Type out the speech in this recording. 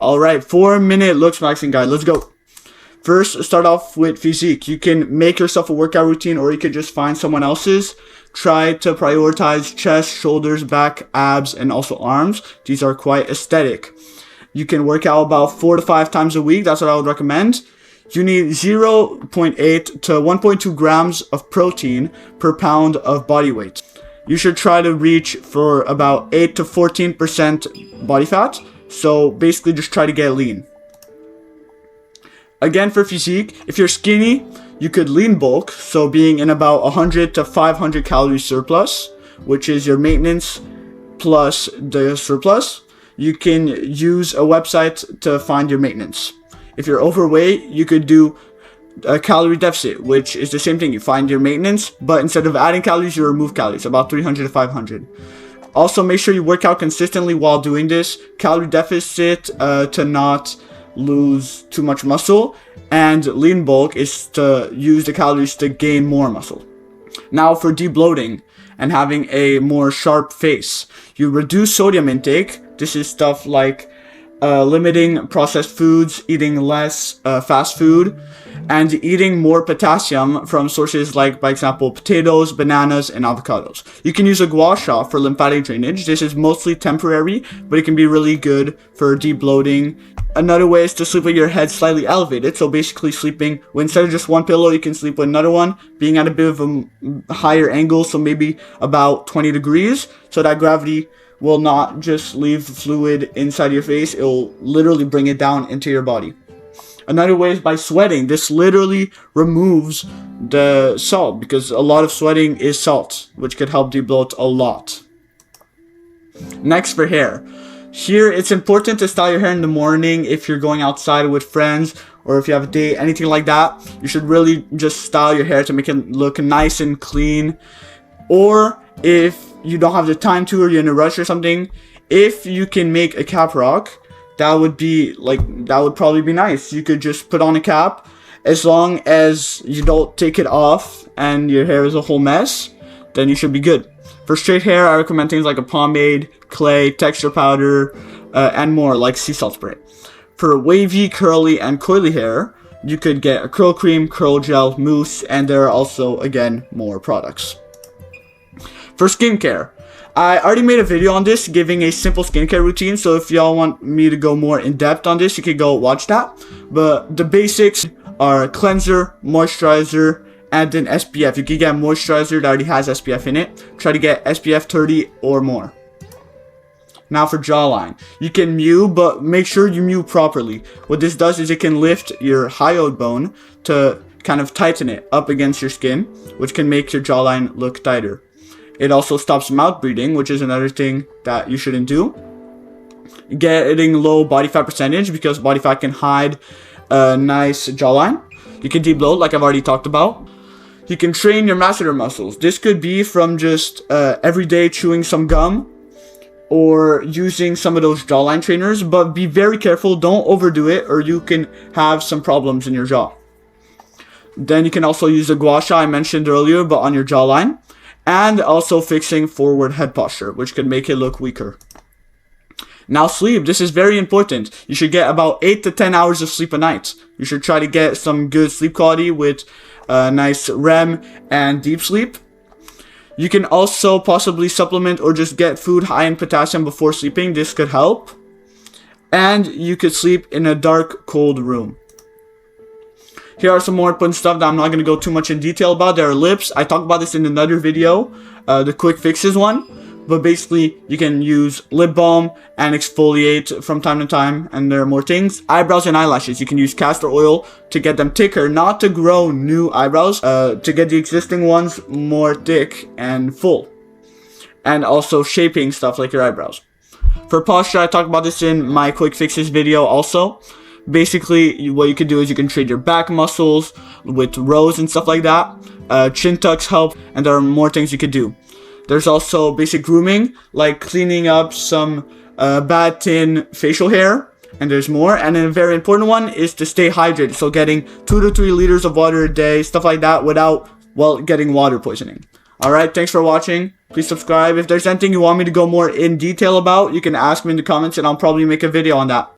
Alright, 4-minute looksmaxing guide. Let's go. First, start off with Physique. You can make yourself a workout routine, or you could just find someone else's. Try to prioritize chest, shoulders, back, abs, and also arms. These are quite aesthetic. You can work out about 4 to 5 times a week. That's what I would recommend. You need 0.8 to 1.2 grams of protein per pound of body weight. You should try to reach for about 8 to 14% body fat. So basically just try to get lean. Again, for Physique, if you're skinny, you could lean bulk. So being in about 100 to 500 calories surplus, which is your maintenance plus the surplus. You can use a website to find your maintenance. If you're overweight, you could do a calorie deficit, which is the same thing. You find your maintenance, but instead of adding calories, you remove calories, about 300 to 500. Also, make sure you work out consistently while doing this. Calorie deficit to not lose too much muscle, and lean bulk is to use the calories to gain more muscle. Now for debloating and having a more sharp face, you reduce sodium intake. This is stuff like limiting processed foods, eating less fast food, and eating more potassium from sources like, by example, potatoes, bananas, and avocados. You can use a gua sha for lymphatic drainage. This is mostly temporary, but it can be really good for debloating. Another way is to sleep with your head slightly elevated. So basically sleeping, instead of just one pillow, you can sleep with another one, being at a bit of a higher angle, so maybe about 20 degrees, so that gravity will not just leave fluid inside your face. It will literally bring it down into your body. Another way is by sweating. This literally removes the salt, because a lot of sweating is salt, which could help debloat a lot. Next, for hair. Here, it's important to style your hair in the morning if you're going outside with friends, or if you have a date, anything like that. You should really just style your hair to make it look nice and clean. Or if you don't have the time to, or you're in a rush or something, if you can make a cap rock, that would probably be nice. You could just put on a cap, as long as you don't take it off and your hair is a whole mess, then you should be good. For straight hair, I recommend things like a pomade, clay, texture powder, and more, like sea salt spray. For wavy, curly, and coily hair, you could get a curl cream, curl gel, mousse, and there are also, again, more products. For skincare, I already made a video on this, giving a simple skincare routine, so if y'all want me to go more in depth on this, you can go watch that. But the basics are cleanser, moisturizer, and an SPF. You can get moisturizer that already has SPF in it. Try to get SPF 30 or more. Now for jawline. You can mew, but make sure you mew properly. What this does is it can lift your hyoid bone to kind of tighten it up against your skin, which can make your jawline look tighter. It also stops mouth breathing, which is another thing that you shouldn't do. Getting low body fat percentage, because body fat can hide a nice jawline. You can debloat, like I've already talked about. You can train your masseter muscles. This could be from just every day chewing some gum, or using some of those jawline trainers, but be very careful. Don't overdo it, or you can have some problems in your jaw. Then you can also use the gua sha I mentioned earlier, but on your jawline. And also fixing forward head posture, which could make it look weaker. Now sleep. This is very important. You should get about 8 to 10 hours of sleep a night. You should try to get some good sleep quality with nice REM and deep sleep. You can also possibly supplement or just get food high in potassium before sleeping. This could help. And you could sleep in a dark, cold room. Here are some more important stuff that I'm not going to go too much in detail about. There are lips. I talked about this in another video, the quick fixes one. But basically, you can use lip balm and exfoliate from time to time. And there are more things. Eyebrows and eyelashes. You can use castor oil to get them thicker, not to grow new eyebrows, to get the existing ones more thick and full. And also shaping stuff like your eyebrows. For posture, I talked about this in my quick fixes video also. Basically, what you can do is you can train your back muscles with rows and stuff like that. Chin tucks help, and there are more things you could do. There's also basic grooming, like cleaning up some bad thin facial hair, and there's more. And then a very important one is to stay hydrated, so getting 2 to 3 liters of water a day, stuff like that, without, well, getting water poisoning. Alright, thanks for watching. Please subscribe. If there's anything you want me to go more in detail about, you can ask me in the comments, and I'll probably make a video on that.